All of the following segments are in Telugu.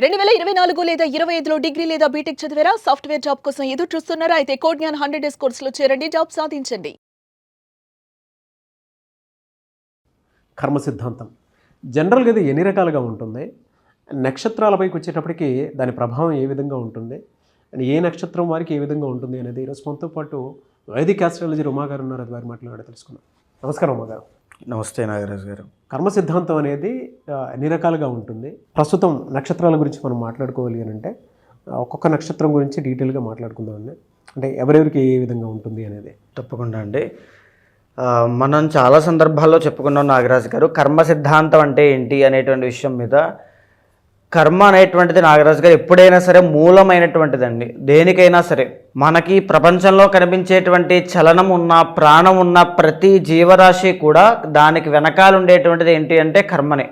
2024 లేదా 25లో డిగ్రీ లేదా బీటెక్ చదివారా? సాఫ్ట్వేర్ జాబ్ కోసం ఎదురు చూస్తున్నారా? అయితే కోడ్ జ్ఞాన్ 100 డేస్ కోర్సులో చేరండి, జాబ్ సాధించండి. కర్మ సిద్ధాంతం జనరల్గా ఇది ఎన్ని రకాలుగా ఉంటుంది, నక్షత్రాలపైకి వచ్చేటప్పటికి దాని ప్రభావం ఏ విధంగా ఉంటుంది, అండ్ ఏ నక్షత్రం వారికి ఏ విధంగా ఉంటుంది అనేది ఈరోజు మనతో పాటు వైదిక్ ఆస్ట్రాలజీ ఉమా గారు ఉన్నారు. అది వారి మాట్లాడే తెలుసుకున్నాం. నమస్కారం ఉమా గారు. నమస్తే నాగరాజు గారు. కర్మ సిద్ధాంతం అనేది ఎన్ని రకాలుగా ఉంటుంది? ప్రస్తుతం నక్షత్రాల గురించి మనం మాట్లాడుకోవాలి అని అంటే ఒక్కొక్క నక్షత్రం గురించి డీటెయిల్గా మాట్లాడుకుందామండి. అంటే ఎవరెవరికి ఏ విధంగా ఉంటుంది అనేది. తప్పకుండా అండి. మనం చాలా సందర్భాల్లో చెప్పుకున్నాం నాగరాజు గారు, కర్మ సిద్ధాంతం అంటే ఏంటి అనేటువంటి విషయం మీద. కర్మ అనేటువంటిది నాగరాజు గారు ఎప్పుడైనా సరే మూలమైనటువంటిదండి. దేనికైనా సరే మనకి ప్రపంచంలో కనిపించేటువంటి చలనం ఉన్న, ప్రాణం ఉన్న ప్రతి జీవరాశి కూడా దానికి వెనకాల ఉండేటువంటిది ఏంటి అంటే కర్మనే.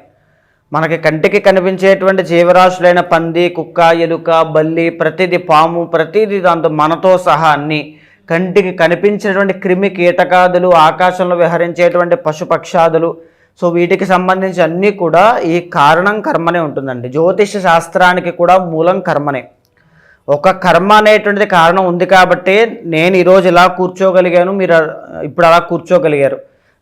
మనకి కంటికి కనిపించేటువంటి జీవరాశులైన పంది, కుక్క, ఎలుక, బల్లి, ప్రతిదీ, పాము, ప్రతిదీ దాంతో మనతో సహా అన్ని కంటికి కనిపించేటువంటి క్రిమి కీటకాదులు, ఆకాశంలో విహరించేటువంటి పశుపక్షాదులు, సో వీటికి సంబంధించి అన్నీ కూడా ఈ కారణం కర్మనే ఉంటుందండి. జ్యోతిష శాస్త్రానికి కూడా మూలం కర్మనే. ఒక కర్మ అనేటువంటిది కారణం ఉంది కాబట్టి నేను ఈరోజు ఇలా కూర్చోగలిగాను, మీరు ఇప్పుడు అలా కూర్చోగలిగారు.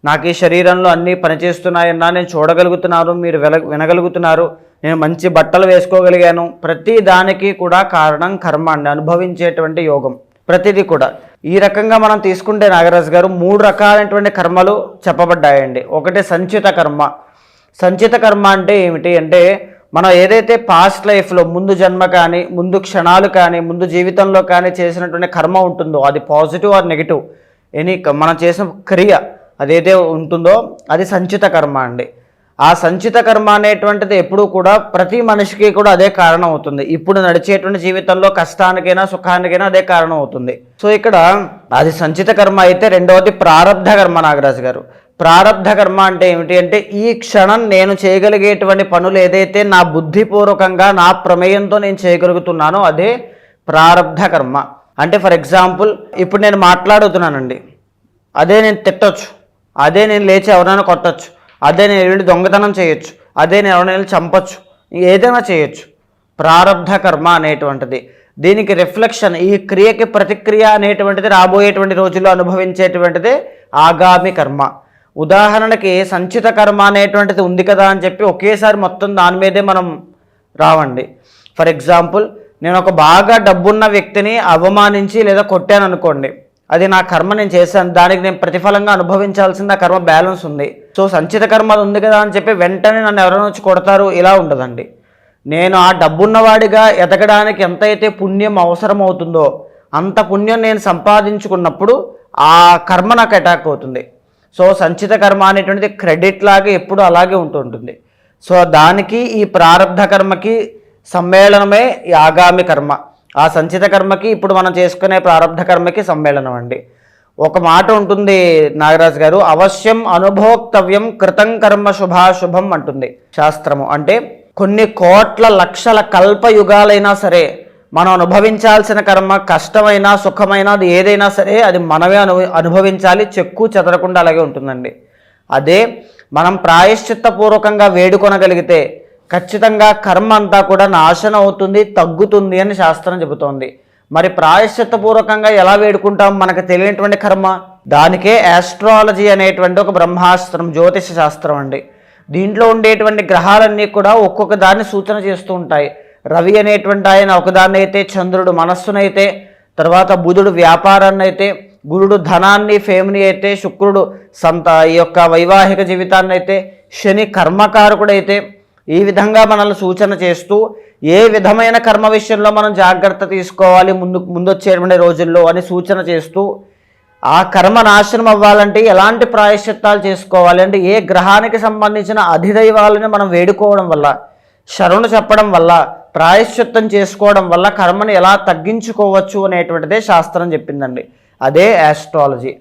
నాకు ఈ శరీరంలో అన్నీ పనిచేస్తున్నాయన్నా నేను చూడగలుగుతున్నాను, మీరు వినగలుగుతున్నారు, నేను మంచి బట్టలు వేసుకోగలిగాను. ప్రతి దానికి కూడా కారణం కర్మ అండి, అనుభవించేటువంటి యోగం ప్రతిదీ కూడా. ఈ రకంగా మనం తీసుకుంటే నాగరాజు గారు 3 రకాలైనటువంటి కర్మలు చెప్పబడ్డాయండి. ఒకటి సంచిత కర్మ. సంచిత కర్మ అంటే ఏమిటి అంటే మనం ఏదైతే పాస్ట్ లైఫ్లో ముందు జన్మ కానీ, ముందు క్షణాలు కానీ, ముందు జీవితంలో కానీ చేసినటువంటి కర్మ ఉంటుందో అది పాజిటివ్ ఆర్ నెగిటివ్ ఎనీ మనం చేసిన క్రియ అదైతే ఉంటుందో అది సంచిత కర్మ అండి. ఆ సంచిత కర్మ అనేటువంటిది ఎప్పుడూ కూడా ప్రతి మనిషికి కూడా అదే కారణం అవుతుంది. ఇప్పుడు నడిచేటువంటి జీవితంలో కష్టానికైనా సుఖానికైనా అదే కారణం అవుతుంది. సో ఇక్కడ అది సంచిత కర్మ అయితే, రెండవది ప్రారబ్ధ కర్మ నాగరాజు గారు. ప్రారబ్ధ కర్మ అంటే ఏమిటి అంటే ఈ క్షణం నేను చేయగలిగేటువంటి పనులు ఏదైతే నా బుద్ధిపూర్వకంగా నా ప్రమేయంతో నేను చేయగలుగుతున్నానో అదే ప్రారబ్ధ కర్మ. అంటే ఫర్ ఎగ్జాంపుల్ ఇప్పుడు నేను మాట్లాడుతున్నానండి, అదే నేను తిట్టొచ్చు, అదే నేను లేచి ఎవరైనా కొట్టచ్చు, అదే నేను వెళ్ళి దొంగతనం చేయొచ్చు, అదే నేను ఎవరైనా చంపొచ్చు, ఏదైనా చేయొచ్చు. ప్రారబ్ధ కర్మ అనేటువంటిది దీనికి రిఫ్లెక్షన్, ఈ క్రియకి ప్రతిక్రియ అనేటువంటిది రాబోయేటువంటి రోజుల్లో అనుభవించేటువంటిది ఆగామి కర్మ. ఉదాహరణకి సంచిత కర్మ అనేటువంటిది ఉంది కదా అని చెప్పి ఒకేసారి మొత్తం దాని మీదే మనం రావండి. ఫర్ ఎగ్జాంపుల్ నేను ఒక బాగా డబ్బున్న వ్యక్తిని అవమానించి లేదా కొట్టాను అనుకోండి, అది నా కర్మ, నేను చేశాను, దానికి నేను ప్రతిఫలంగా అనుభవించాల్సిన కర్మ బ్యాలెన్స్ ఉంది. సో సంచిత కర్మ ఉంది కదా అని చెప్పి వెంటనే నన్ను ఎవరైనా వచ్చి కొడతారు ఇలా ఉండదండి. నేను ఆ డబ్బున్నవాడిగా ఎదగడానికి ఎంతైతే పుణ్యం అవసరం అవుతుందో అంత పుణ్యం నేను సంపాదించుకున్నప్పుడు ఆ కర్మ నాకు అటాక్ అవుతుంది. సో సంచిత కర్మ అనేటువంటిది క్రెడిట్ లాగా ఎప్పుడు అలాగే ఉంటుంటుంది. సో దానికి ఈ ప్రారబ్ధ కర్మకి సమ్మేళనమే ఈ ఆగామి కర్మ. ఆ సంచిత కర్మకి ఇప్పుడు మనం చేసుకునే ప్రారబ్ధ కర్మకి సమ్మేళనం అండి. ఒక మాట ఉంటుంది నాగరాజు గారు, అవశ్యం అనుభోక్తవ్యం కృతం కర్మ శుభాశుభం అంటుంది శాస్త్రము. అంటే కొన్ని కోట్ల లక్షల కల్పయుగాలైనా సరే మనం అనుభవించాల్సిన కర్మ కష్టమైనా సుఖమైనా అది ఏదైనా సరే అది మనమే అనుభవించాలి, చెక్కు చెదరకుండా అలాగే ఉంటుందండి. అదే మనం ప్రాయశ్చిత్తపూర్వకంగా వేడుకొనగలిగితే ఖచ్చితంగా కర్మ అంతా కూడా నాశనం అవుతుంది, తగ్గుతుంది అని శాస్త్రం చెబుతోంది. మరి ప్రాయశ్చిత్తపూర్వకంగా ఎలా వేడుకుంటాం మనకు తెలియనటువంటి కర్మ? దానికే ఆస్ట్రాలజీ అనేటువంటి ఒక బ్రహ్మాస్త్రం, జ్యోతిష శాస్త్రం అండి. దీంట్లో ఉండేటువంటి గ్రహాలన్నీ కూడా ఒక్కొక్క దాన్ని సూచన చేస్తూ ఉంటాయి. రవి అనేటువంటి ఆయన ఒకదాన్ని అయితే, చంద్రుడు మనస్సునైతే, తర్వాత బుధుడు వ్యాపారాన్ని అయితే, గురుడు ధనాన్ని ఫేమ్ని అయితే, శుక్రుడు ఈ యొక్క వైవాహిక జీవితాన్ని అయితే, శని కర్మకారకుడైతే, ఈ విధంగా మనల్ని సూచన చేస్తూ ఏ విధమైన కర్మ విషయంలో మనం జాగ్రత్త తీసుకోవాలి ముందొచ్చేటువంటి రోజుల్లో అని సూచన చేస్తూ ఆ కర్మ నాశనం అవ్వాలంటే ఎలాంటి ప్రాయశ్చిత్తాలు చేసుకోవాలి అంటే ఏ గ్రహానికి సంబంధించిన అధిదైవాలని మనం వేడుకోవడం వల్ల, శరణు చెప్పడం వల్ల, ప్రాయశ్చిత్తం చేసుకోవడం వల్ల కర్మను ఎలా తగ్గించుకోవచ్చు అనేటువంటిదే శాస్త్రం చెప్పిందండి. అదే ఆస్ట్రాలజీ.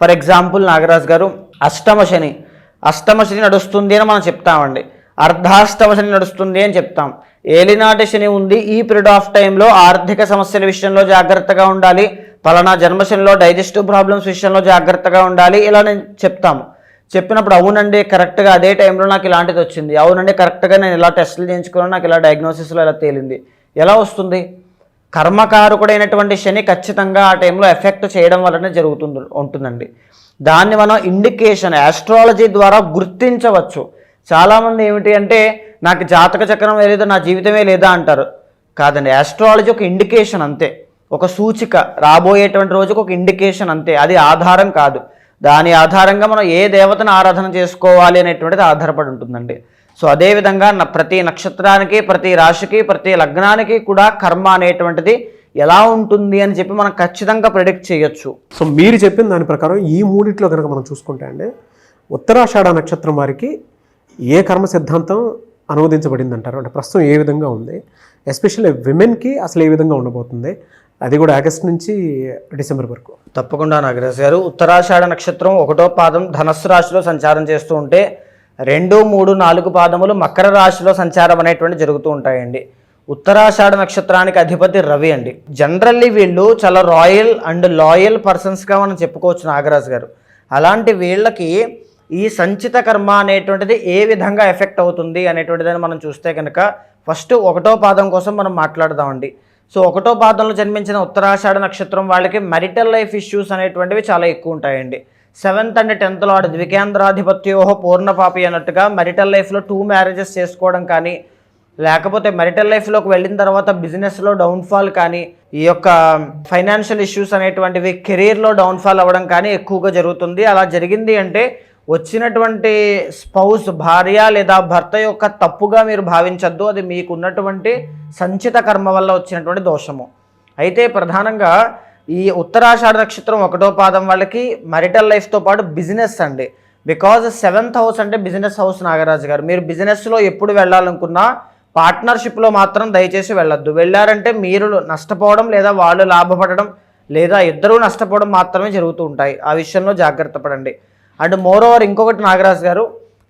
ఫర్ ఎగ్జాంపుల్ నాగరాజు గారు, అష్టమ శని నడుస్తుంది అని మనం చెప్తామండి. అర్ధాష్టమ శని నడుస్తుంది అని చెప్తాం. ఏలినాటి శని ఉంది, ఈ పీరియడ్ ఆఫ్ టైంలో ఆర్థిక సమస్యల విషయంలో జాగ్రత్తగా ఉండాలి, పలానా జన్మశనిలో డైజెస్టివ్ ప్రాబ్లమ్స్ విషయంలో జాగ్రత్తగా ఉండాలి, ఇలా నేను చెప్తాము. చెప్పినప్పుడు అవునండి కరెక్ట్గా అదే టైంలో నాకు ఇలాంటిది వచ్చింది, అవునండి కరెక్ట్గా నేను ఇలా టెస్టులు చేయించుకున్నాను, నాకు ఇలా డయాగ్నోసిస్లో ఇలా తేలింది, ఎలా వస్తుంది? కర్మకారకుడైనటువంటి శని ఖచ్చితంగా ఆ టైంలో ఎఫెక్ట్ చేయడం వల్లనే ఉంటుందండి. దాన్ని మనం ఇండికేషన్ ఆస్ట్రాలజీ ద్వారా గుర్తించవచ్చు. చాలామంది ఏమిటి అంటే నాకు జాతక చక్రం లేదు, నా జీవితమే లేదా అంటారు. కాదండి, ఆస్ట్రాలజీ ఒక ఇండికేషన్ అంతే, ఒక సూచిక, రాబోయేటువంటి రోజుకు ఒక ఇండికేషన్ అంతే, అది ఆధారం కాదు. దాని ఆధారంగా మనం ఏ దేవతను ఆరాధన చేసుకోవాలి అనేటువంటిది ఆధారపడి ఉంటుందండి. సో అదేవిధంగా ప్రతి నక్షత్రానికి, ప్రతి రాశికి, ప్రతి లగ్నానికి కూడా కర్మ అనేటువంటిది ఎలా ఉంటుంది అని చెప్పి మనం ఖచ్చితంగా ప్రిడిక్ట్ చేయొచ్చు. సో మీరు చెప్పిన దాని ప్రకారం ఈ మూడిట్లో కనుక మనం చూసుకుంటే అండి, ఉత్తరాషాఢ నక్షత్రం వారికి ఏ కర్మ సిద్ధాంతం అనువదించబడింది అంటారు? అంటే ప్రస్తుతం ఏ విధంగా ఉంది, ఎస్పెషల్లీ విమెన్కి అసలు ఏ విధంగా ఉండబోతుంది, అది కూడా ఆగస్ట్ నుంచి డిసెంబర్ వరకు? తప్పకుండా నాగరాజు గారు, ఉత్తరాషాఢ నక్షత్రం 1వ పాదం ధనస్సు రాశిలో సంచారం చేస్తూ ఉంటే 2, 3, 4 పాదములు మకర రాశిలో సంచారం అనేటువంటి జరుగుతూ ఉంటాయండి. ఉత్తరాషాఢ నక్షత్రానికి అధిపతి రవి అండి. జనరల్లీ వీళ్ళు చాలా రాయల్ అండ్ లాయల్ పర్సన్స్గా మనం చెప్పుకోవచ్చు నాగరాజు గారు. అలాంటి వీళ్ళకి ఈ సంచిత కర్మ అనేటువంటిది ఏ విధంగా ఎఫెక్ట్ అవుతుంది అనేటువంటిదని మనం చూస్తే కనుక ఫస్ట్ 1వ పాదం కోసం మనం మాట్లాడదామండి. సో 1వ పాదంలో జన్మించిన ఉత్తరాషాఢ నక్షత్రం వాళ్ళకి మెరిటల్ లైఫ్ ఇష్యూస్ అనేటువంటివి చాలా ఎక్కువ ఉంటాయండి. 7th and 10th లార్డ్ ద్వికేంద్రాధిపత్యోహ పూర్ణపాపి అన్నట్టుగా మెరిటల్ లైఫ్లో 2 మ్యారేజెస్ చేసుకోవడం కానీ, లేకపోతే మెరిటల్ లైఫ్లోకి వెళ్ళిన తర్వాత బిజినెస్లో డౌన్ఫాల్ కానీ, ఈ యొక్క ఫైనాన్షియల్ ఇష్యూస్ అనేటువంటివి కెరీర్లో డౌన్ఫాల్ అవ్వడం కానీ ఎక్కువగా జరుగుతుంది. అలా జరిగింది అంటే వచ్చినటువంటి స్పౌస్, భార్య లేదా భర్త యొక్క తప్పుగా మీరు భావించద్దు, అది మీకు ఉన్నటువంటి సంచిత కర్మ వల్ల వచ్చినటువంటి దోషము. అయితే ప్రధానంగా ఈ ఉత్తరాషాఢ నక్షత్రం 1వ పాదం వాళ్ళకి మెరిటల్ లైఫ్తో పాటు బిజినెస్ అండి. బికాజ్ 7th హౌస్ అంటే బిజినెస్ హౌస్ నాగరాజు గారు. మీరు బిజినెస్లో ఎప్పుడు వెళ్ళాలనుకున్నా పార్ట్నర్షిప్లో మాత్రం దయచేసి వెళ్ళొద్దు. వెళ్ళారంటే మీరు నష్టపోవడం లేదా వాళ్ళు లాభపడడం లేదా ఇద్దరూ నష్టపోవడం మాత్రమే జరుగుతూ ఉంటాయి. ఆ విషయంలో జాగ్రత్త పడండి. అండ్ మోర్ ఓవర్ ఇంకొకటి నాగరాజు గారు,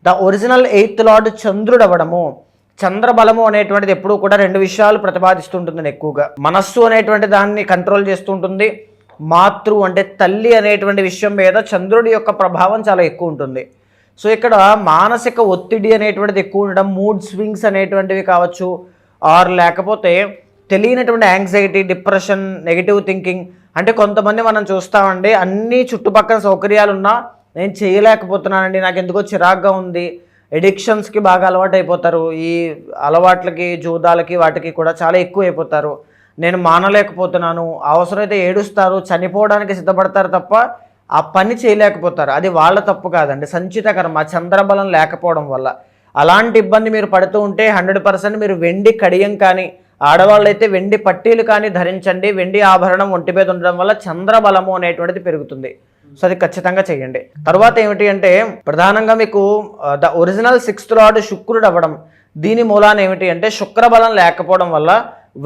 ద ఒరిజినల్ 8th లార్డ్ చంద్రుడు అవ్వడము, చంద్రబలము అనేటువంటిది ఎప్పుడూ కూడా 2 విషయాలు ప్రతిపాదిస్తుంటుంది ఎక్కువగా. మనస్సు అనేటువంటి దాన్ని కంట్రోల్ చేస్తుంటుంది, మాతృ అంటే తల్లి అనేటువంటి విషయం మీద చంద్రుడి యొక్క ప్రభావం చాలా ఎక్కువ ఉంటుంది. సో ఇక్కడ మానసిక ఒత్తిడి అనేటువంటిది ఎక్కువ ఉండడం, మూడ్ స్వింగ్స్ అనేటువంటివి కావచ్చు, ఆర్ లేకపోతే తెలియనటువంటి యాంగ్జైటీ, డిప్రెషన్, నెగిటివ్ థింకింగ్. అంటే కొంతమంది మనం చూస్తామండి, అన్ని చుట్టుపక్కల సౌకర్యాలున్నా నేను చేయలేకపోతున్నానండి, నాకు ఎందుకో చిరాగ్గా ఉంది, ఎడిక్షన్స్కి బాగా అలవాటు అయిపోతారు, ఈ అలవాట్లకి, జూదాలకి వాటికి కూడా చాలా ఎక్కువ అయిపోతారు, నేను మానలేకపోతున్నాను, అవసరమైతే ఏడుస్తారు, చనిపోవడానికి సిద్ధపడతారు తప్ప ఆ పని చేయలేకపోతారు. అది వాళ్ళ తప్పు కాదండి, సంచిత కర్మ, చంద్రబలం లేకపోవడం వల్ల. అలాంటి ఇబ్బంది మీరు పడుతూ ఉంటే 100% మీరు వెండి కడియం కానీ, ఆడవాళ్ళైతే వెండి పట్టీలు కానీ ధరించండి. వెండి ఆభరణం ఒంటి మీద ఉండడం వల్ల చంద్రబలము అనేటువంటిది పెరుగుతుంది. సో అది ఖచ్చితంగా చేయండి. తర్వాత ఏమిటి అంటే ప్రధానంగా మీకు ద ఒరిజినల్ 6th లార్డ్ శుక్రుడు అవ్వడం. దీని మూలాన ఏమిటి అంటే శుక్రబలం లేకపోవడం వల్ల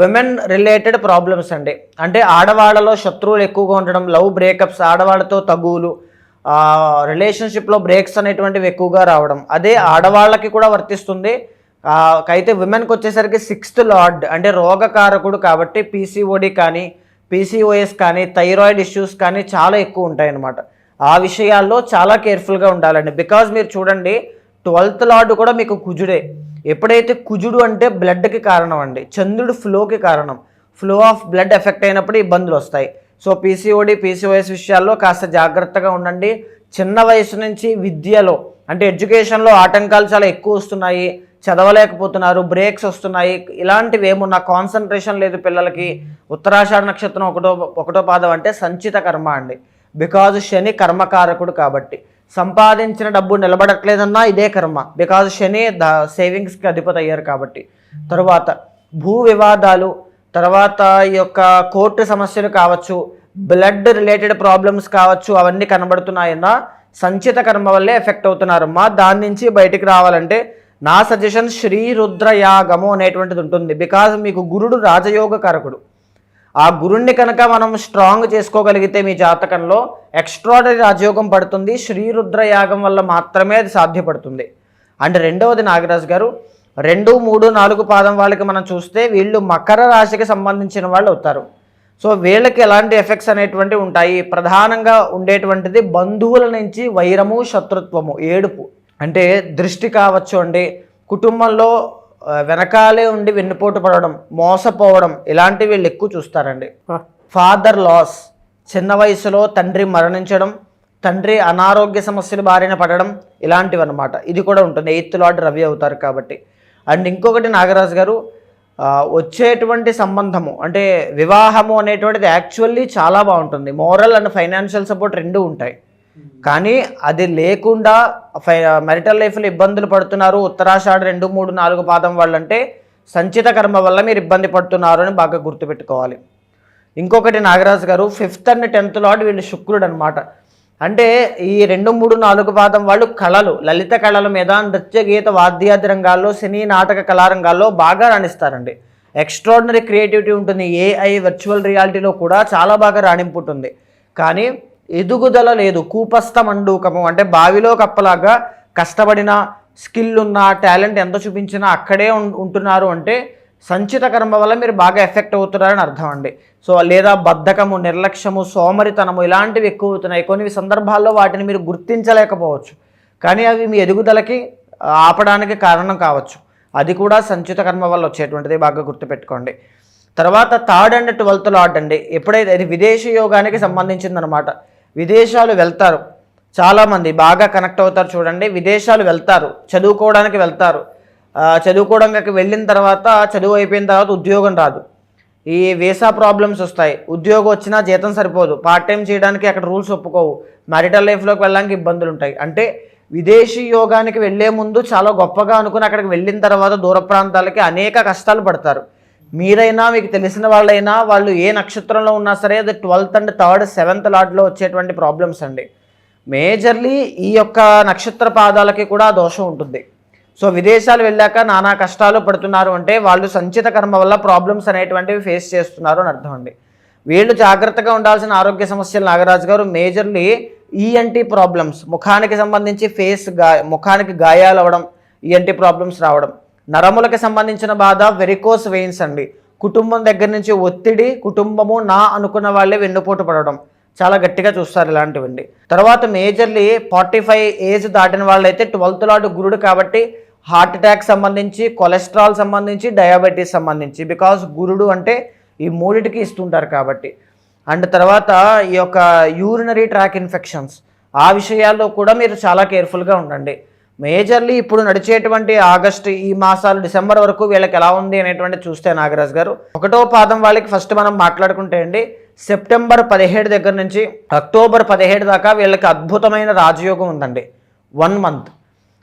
విమెన్ రిలేటెడ్ ప్రాబ్లమ్స్ అండి. అంటే ఆడవాళ్ళలో శత్రువులు ఎక్కువగా ఉండడం, లవ్ బ్రేకప్స్, ఆడవాళ్ళతో తగువులు, రిలేషన్షిప్లో బ్రేక్స్ అనేటువంటివి ఎక్కువగా రావడం. అదే ఆడవాళ్ళకి కూడా వర్తిస్తుంది. అయితే విమెన్కి వచ్చేసరికి 6th లార్డ్ అంటే రోగకారకుడు కాబట్టి పీసీఓడి కానీ, పీసీఓఎస్ కానీ, థైరాయిడ్ ఇష్యూస్ కానీ చాలా ఎక్కువ ఉంటాయి అన్నమాట. ఆ విషయాల్లో చాలా కేర్ఫుల్గా ఉండాలండి. బికాజ్ మీరు చూడండి 12th లార్డ్ కూడా మీకు కుజుడే. ఎప్పుడైతే కుజుడు అంటే బ్లడ్కి కారణం అండి, చంద్రుడు ఫ్లోకి కారణం. ఫ్లో ఆఫ్ బ్లడ్ ఎఫెక్ట్ అయినప్పుడు ఇబ్బందులు వస్తాయి. సో పీసీఓడి, పీసీఓఎస్ విషయాల్లో కాస్త జాగ్రత్తగా ఉండండి. చిన్న వయసు నుంచి విద్యలో అంటే ఎడ్యుకేషన్లో ఆటంకాలు చాలా ఎక్కువ వస్తున్నాయి, చదవలేకపోతున్నారు, బ్రేక్స్ వస్తున్నాయి, ఇలాంటివి ఏమున్నా కాన్సన్ట్రేషన్ లేదు పిల్లలకి. ఉత్తరాషాఢ నక్షత్రం 1వ పాదం అంటే సంచిత కర్మ అండి. బికాజ్ శని కర్మకారకుడు కాబట్టి సంపాదించిన డబ్బు నిలబడట్లేదన్నా ఇదే కర్మ. బికాజ్ శని సేవింగ్స్కి అధిపతి అయ్యారు కాబట్టి. తర్వాత భూ వివాదాలు, తర్వాత ఈ యొక్క కోర్టు సమస్యలు కావచ్చు, బ్లడ్ రిలేటెడ్ ప్రాబ్లమ్స్ కావచ్చు, అవన్నీ కనబడుతున్నాయన్నా సంచిత కర్మ వల్లే ఎఫెక్ట్ అవుతున్నారమ్మా. దాని నుంచి బయటికి రావాలంటే నా సజెషన్ శ్రీ రుద్రయాగము అనేటువంటిది ఉంటుంది. బికాజ్ మీకు గురుడు రాజయోగ కారకుడు. ఆ గురుణ్ణి కనుక మనం స్ట్రాంగ్ చేసుకోగలిగితే మీ జాతకంలో ఎక్స్ట్రాడనరీ రాజయోగం పడుతుంది. శ్రీ రుద్రయాగం వల్ల మాత్రమే అది సాధ్యపడుతుంది. అంటే రెండవది నాగరాజు గారు, 2, 3, 4 పాదం వాళ్ళకి మనం చూస్తే వీళ్ళు మకర రాశికి సంబంధించిన వాళ్ళు అవుతారు. సో వీళ్ళకి ఎలాంటి ఎఫెక్ట్స్ అనేటువంటివి ఉంటాయి? ప్రధానంగా ఉండేటువంటిది బంధువుల నుంచి వైరము, శత్రుత్వము, ఏడుపు. అంటే దృష్టి కావచ్చు అండి, కుటుంబంలో వెనకాలే ఉండి వెన్నుపోటు పడడం, మోసపోవడం, ఇలాంటివి వీళ్ళు ఎక్కువ చూస్తారండి. ఫాదర్ లాస్, చిన్న వయసులో తండ్రి మరణించడం, తండ్రి అనారోగ్య సమస్యలు బారిన పడడం, ఇలాంటివి అన్నమాట. ఇది కూడా ఉంటుంది. 8th లార్డ్ రవి అవుతారు కాబట్టి. అండ్ ఇంకొకటి నాగరాజు గారు, వచ్చేటువంటి సంబంధము అంటే వివాహము అనేటువంటిది యాక్చువల్లీ చాలా బాగుంటుంది. మోరల్ అండ్ ఫైనాన్షియల్ సపోర్ట్ రెండూ ఉంటాయి. కానీ అది లేకుండా మ్యారిటల్ లైఫ్లో ఇబ్బందులు పడుతున్నారు ఉత్తరాషాఢ 2, 3, 4 పాదం వాళ్ళంటే సంచిత కర్మ వల్ల మీరు ఇబ్బంది పడుతున్నారు అని బాగా గుర్తుపెట్టుకోవాలి. ఇంకొకటి నాగరాజు గారు, 5th and 10th లార్డ్ వీళ్ళు శుక్రుడు అనమాట. అంటే ఈ 2, 3, 4 పాదం వాళ్ళు కళలు, లలిత కళల మీద, నృత్య గీత వాద్యాది రంగాల్లో, సినీ నాటక కళారంగాల్లో బాగా రాణిస్తారండి. ఎక్స్ట్రాడినరీ క్రియేటివిటీ ఉంటుంది. AI వర్చువల్ రియాలిటీలో కూడా చాలా బాగా రాణింపు ఉంటుంది. కానీ ఎదుగుదల లేదు. కూపస్థ మండూకము అంటే బావిలో కప్పలాగా కష్టపడిన, స్కిల్ ఉన్న, టాలెంట్ ఎంత చూపించినా అక్కడే ఉంటున్నారు అంటే సంచిత కర్మ వల్ల మీరు బాగా ఎఫెక్ట్ అవుతున్నారని అర్థం అండి. సో లేదా బద్ధకము, నిర్లక్ష్యము, సోమరితనము ఇలాంటివి ఎక్కువ అవుతున్నాయి. కొన్ని సందర్భాల్లో వాటిని మీరు గుర్తించలేకపోవచ్చు, కానీ అవి మీ ఎదుగుదలకి ఆపడానికి కారణం కావచ్చు. అది కూడా సంచిత కర్మ వల్ల వచ్చేటువంటిది, బాగా గుర్తుపెట్టుకోండి. తర్వాత 3rd and 12th లార్డ్ అండి, ఎప్పుడైతే ఇది విదేశీ యోగానికి సంబంధించిందనమాట. విదేశాలు వెళ్తారు చాలామంది, బాగా కనెక్ట్ అవుతారు చూడండి. విదేశాలు వెళ్తారు, చదువుకోవడానికి వెళ్తారు. చదువుకోవడానికి వెళ్ళిన తర్వాత, చదువు అయిపోయిన తర్వాత ఉద్యోగం రాదు. ఈ వీసా ప్రాబ్లమ్స్ వస్తాయి. ఉద్యోగం వచ్చినా జీతం సరిపోదు. పార్ట్ టైం చేయడానికి అక్కడ రూల్స్ ఒప్పుకోవు. మ్యారిటల్ లైఫ్లోకి వెళ్ళడానికి ఇబ్బందులు ఉంటాయి. అంటే విదేశీ యోగానికి వెళ్ళే ముందు చాలా గొప్పగా అనుకుని అక్కడికి వెళ్ళిన తర్వాత దూర ప్రాంతాలకి అనేక కష్టాలు పడతారు. మీరైనా, మీకు తెలిసిన వాళ్ళైనా, వాళ్ళు ఏ నక్షత్రంలో ఉన్నా సరే, అది 12th and 3rd, 7th లార్డ్లో వచ్చేటువంటి ప్రాబ్లమ్స్ అండి. మేజర్లీ ఈ యొక్క నక్షత్ర పాదాలకి కూడా దోషం ఉంటుంది. సో విదేశాలు వెళ్ళాక నానా కష్టాలు పడుతున్నారు అంటే వాళ్ళు సంచిత కర్మ వల్ల ప్రాబ్లమ్స్ అనేటువంటివి ఫేస్ చేస్తున్నారు అని అర్థం అండి. వీళ్ళు జాగ్రత్తగా ఉండాల్సిన ఆరోగ్య సమస్యలు నాగరాజు గారు మేజర్లీ ENT ప్రాబ్లమ్స్, ముఖానికి సంబంధించి ముఖానికి గాయాలు అవ్వడం, ENT ప్రాబ్లమ్స్ రావడం. నరములకు సంబంధించిన బాధ వెరికోస్ వెయిన్స్ అండి. కుటుంబం దగ్గర నుంచి ఒత్తిడి, కుటుంబము నా అనుకున్న వాళ్ళే వెన్నుపోటు పడడం చాలా గట్టిగా చూస్తారు ఇలాంటివండి. తర్వాత మేజర్లీ 45 ఏజ్ దాటిన వాళ్ళైతే 12th లార్డ్ గురుడు కాబట్టి హార్ట్ అటాక్ సంబంధించి, కొలెస్ట్రాల్ సంబంధించి, డయాబెటీస్ సంబంధించి, బికాస్ గురుడు అంటే ఈ మూడిటికి ఇస్తుంటారు కాబట్టి. అండ్ తర్వాత ఈ యొక్క యూరినరీ ట్రాక్ ఇన్ఫెక్షన్స్, ఆ విషయాల్లో కూడా మీరు చాలా కేర్ఫుల్గా ఉండండి. మేజర్లీ ఇప్పుడు నడిచేటువంటి ఆగస్టు, ఈ మాసాలు, డిసెంబర్ వరకు వీళ్ళకి ఎలా ఉంది అనేటువంటి చూస్తే నాగరాజు గారు, 1వ పాదం వాళ్ళకి ఫస్ట్ మనం మాట్లాడుకుంటే అండి, సెప్టెంబర్ 17 దగ్గర నుంచి అక్టోబర్ 17 దాకా వీళ్ళకి అద్భుతమైన రాజయోగం ఉందండి. 1 month.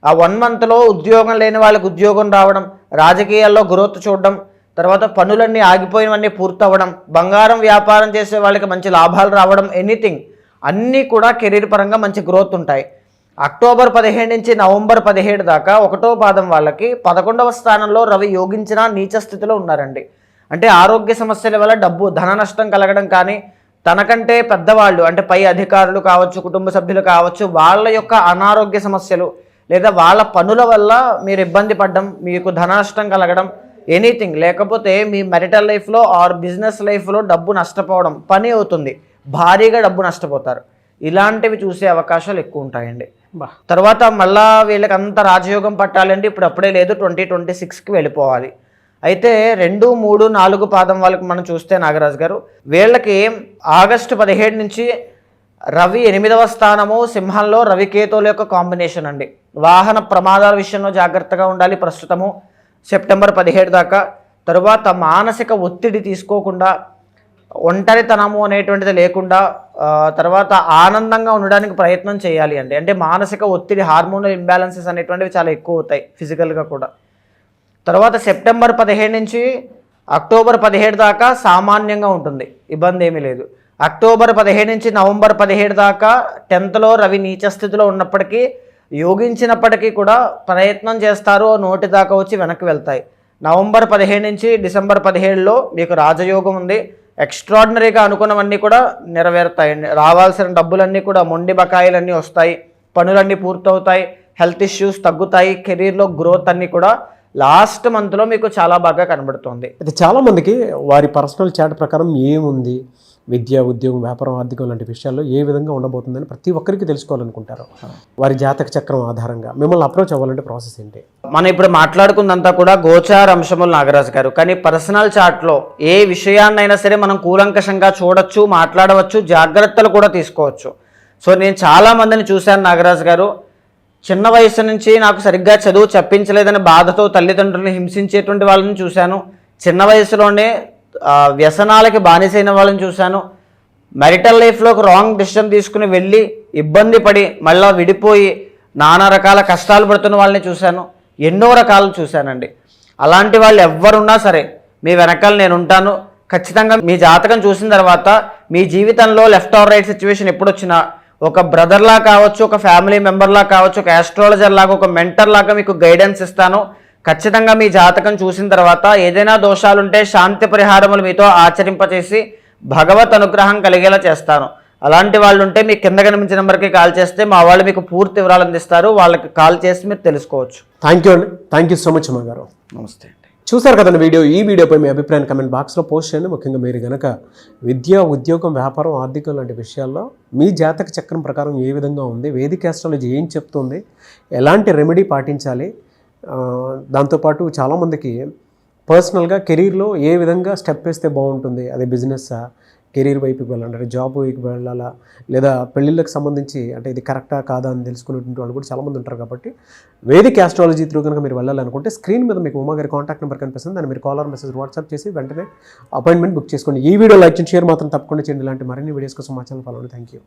ఆ 1 monthలో ఉద్యోగం లేని వాళ్ళకి ఉద్యోగం రావడం, రాజకీయాల్లో గ్రోత్ చూడడం, తర్వాత పనులన్నీ ఆగిపోయినవన్నీ పూర్తవ్వడం, బంగారం వ్యాపారం చేసే వాళ్ళకి మంచి లాభాలు రావడం, ఎనీథింగ్ అన్నీ కూడా కెరీర్ పరంగా మంచి గ్రోత్ ఉంటాయి. అక్టోబర్ 15 నుంచి నవంబర్ 17 దాకా 1వ పాదం వాళ్ళకి 11వ స్థానంలో రవి యోగించిన నీచ స్థితిలో ఉన్నారండి. అంటే ఆరోగ్య సమస్యల వల్ల ధన నష్టం కలగడం కానీ, తనకంటే పెద్దవాళ్ళు అంటే పై అధికారులు కావచ్చు, కుటుంబ సభ్యులు కావచ్చు, వాళ్ళ యొక్క అనారోగ్య సమస్యలు లేదా వాళ్ళ పనుల వల్ల మీరు ఇబ్బంది పడడం, మీకు ధన నష్టం కలగడం, ఎనీథింగ్. లేకపోతే మీ మ్యారిటల్ లైఫ్లో ఆర్ బిజినెస్ లైఫ్లో డబ్బు నష్టపోవడం, పని అవుతుంది, భారీగా డబ్బు నష్టపోతారు. ఇలాంటివి చూసే అవకాశాలు ఎక్కువ ఉంటాయండి. తర్వాత మళ్ళా వీళ్ళకి అంత రాజయోగం పట్టాలంటే ఇప్పుడు అప్పుడే లేదు, 2026కి వెళ్ళిపోవాలి. అయితే 2, 3, 4 పాదం వాళ్ళకి మనం చూస్తే నాగరాజు గారు, వీళ్ళకి ఆగస్టు 17 నుంచి రవి 8వ స్థానము సింహంలో రవికేతువుల యొక్క కాంబినేషన్ అండి. వాహన ప్రమాదాల విషయంలో జాగ్రత్తగా ఉండాలి ప్రస్తుతము సెప్టెంబర్ 17 దాకా. తరువాత మానసిక ఒత్తిడి తీసుకోకుండా, ఒంటరితనము అనేటువంటిది లేకుండా, తర్వాత ఆనందంగా ఉండడానికి ప్రయత్నం చేయాలి అండి. అంటే మానసిక ఒత్తిడి, హార్మోనల్ ఇంబ్యాలెన్సెస్ అనేటువంటివి చాలా ఎక్కువ అవుతాయి ఫిజికల్గా కూడా. తర్వాత సెప్టెంబర్ 15 నుంచి అక్టోబర్ 17 దాకా సామాన్యంగా ఉంటుంది, ఇబ్బంది ఏమీ లేదు. అక్టోబర్ 15 నుంచి నవంబర్ 17 దాకా 10th రవి నీచ స్థితిలో ఉన్నప్పటికీ, యోగించినప్పటికీ కూడా ప్రయత్నం చేస్తారు, నోటి దాకా వచ్చి వెనక్కి వెళ్తాయి. నవంబర్ 15 నుంచి డిసెంబర్ 17లో మీకు రాజయోగం ఉంది. ఎక్స్ట్రాడినరీగా అనుకున్నవన్నీ కూడా నెరవేరుతాయండి. రావాల్సిన డబ్బులన్నీ కూడా, మొండి బకాయిలన్నీ వస్తాయి, పనులన్నీ పూర్తవుతాయి, హెల్త్ ఇష్యూస్ తగ్గుతాయి, కెరీర్లో గ్రోత్ అన్నీ కూడా లాస్ట్ మంత్లో మీకు చాలా బాగా కనబడుతుంది. అయితే చాలామందికి వారి పర్సనల్ చాట్ ప్రకారం ఏముంది, విద్య, ఉద్యోగం, వ్యాపారం, ఆర్థికం లాంటి విషయాల్లో ఏ విధంగా ఉండబోతుందని ప్రతి ఒక్కరికి తెలుసుకోవాలనుకుంటారు. వారి జాతక చక్రం ఆధారంగా మిమ్మల్ని అప్రోచ్ అవ్వాలంటే ప్రాసెస్ ఏంటి? మనం ఇప్పుడు మాట్లాడుకుందంతా కూడా గోచార అంశములు నాగరాజు గారు. కానీ పర్సనల్ చాట్లో ఏ విషయాన్నైనా సరే మనం కూలంకషంగా చూడొచ్చు, మాట్లాడవచ్చు, జాగ్రత్తలు కూడా తీసుకోవచ్చు. సో నేను చాలా మందిని చూశాను నాగరాజు గారు, చిన్న వయసు నుంచి నాకు సరిగ్గా చదువు చెప్పించలేదని బాధతో తల్లిదండ్రులను హింసించేటువంటి వాళ్ళని చూశాను. చిన్న వయసులోనే వ్యసనాలకి బానిసైన వాళ్ళని చూశాను. మ్యారిటల్ లైఫ్లో ఒక రాంగ్ డెసిషన్ తీసుకుని వెళ్ళి ఇబ్బంది పడి మళ్ళీ విడిపోయి నానా రకాల కష్టాలు పడుతున్న వాళ్ళని చూశాను. ఎన్నో రకాలు చూశానండి. అలాంటి వాళ్ళు ఎవరున్నా సరే మీ వెనకాల నేను ఉంటాను. ఖచ్చితంగా మీ జాతకం చూసిన తర్వాత మీ జీవితంలో లెఫ్ట్ ఆర్ రైట్ సిచ్యువేషన్ ఎప్పుడు వచ్చినా ఒక బ్రదర్లా కావచ్చు, ఒక ఫ్యామిలీ మెంబర్లా కావచ్చు, ఒక ఆస్ట్రాలజర్ లాగా, ఒక మెంటర్ లాగా మీకు గైడెన్స్ ఇస్తాను. ఖచ్చితంగా మీ జాతకం చూసిన తర్వాత ఏదైనా దోషాలుంటే శాంతి పరిహారములు మీతో ఆచరింపచేసి భగవత్ అనుగ్రహం కలిగేలా చేస్తాను. అలాంటి వాళ్ళు ఉంటే మీ కింద కనిపించిన నెంబర్కి కాల్ చేస్తే మా వాళ్ళు మీకు పూర్తి వివరాలు అందిస్తారు. వాళ్ళకి కాల్ చేసి మీరు తెలుసుకోవచ్చు. థ్యాంక్ యూ అండి. థ్యాంక్ యూ సో మచ్ అమ్మ గారు. నమస్తే అండి. చూసారు కదండి వీడియో. ఈ వీడియోపై మీ అభిప్రాయాన్ని కమెంట్ బాక్స్లో పోస్ట్ చేయండి. ముఖ్యంగా మీరు కనుక విద్య, ఉద్యోగం, వ్యాపారం, ఆర్థికం లాంటి విషయాల్లో మీ జాతక చక్రం ప్రకారం ఏ విధంగా ఉంది, వేదిక ఆస్ట్రాలజీ ఏం చెప్తుంది, ఎలాంటి రెమెడీ పాటించాలి, దాంతోపాటు చాలామందికి పర్సనల్గా కెరీర్లో ఏ విధంగా స్టెప్ వేస్తే బాగుంటుంది, అదే బిజినెస్సా, కెరీర్ వైపుకి వెళ్ళాలంటే జాబ్ వైపుకి వెళ్ళాలా, లేదా పెళ్ళిళ్ళకి సంబంధించి అంటే ఇది కరెక్టా కాదా అని తెలుసుకునేటువంటి వాళ్ళు కూడా చాలామంది ఉంటారు. కాబట్టి వేదిక ఆస్ట్రాలజీ త్రూ కనుక మీరు వెళ్ళాలనుకుంటే స్క్రీన్ మీద మీకు ఉమా గారి కాంటాక్ట్ నెంబర్ కనిపిస్తుంది. దాన్ని మీరు కాల్ ఆర్ మెసేజ్ వాట్సాప్ చేసి వెంటనే అపాయింట్మెంట్ బుక్ చేసుకోండి. ఈ వీడియో లైక్ చేయండి, షేర్ మాత్రం తప్పకుండా చేయండి. ఇలాంటి మరిన్ని వీడియోస్ కోసం మా ఛానల్ ఫాలో అవ్వండి. Thank you.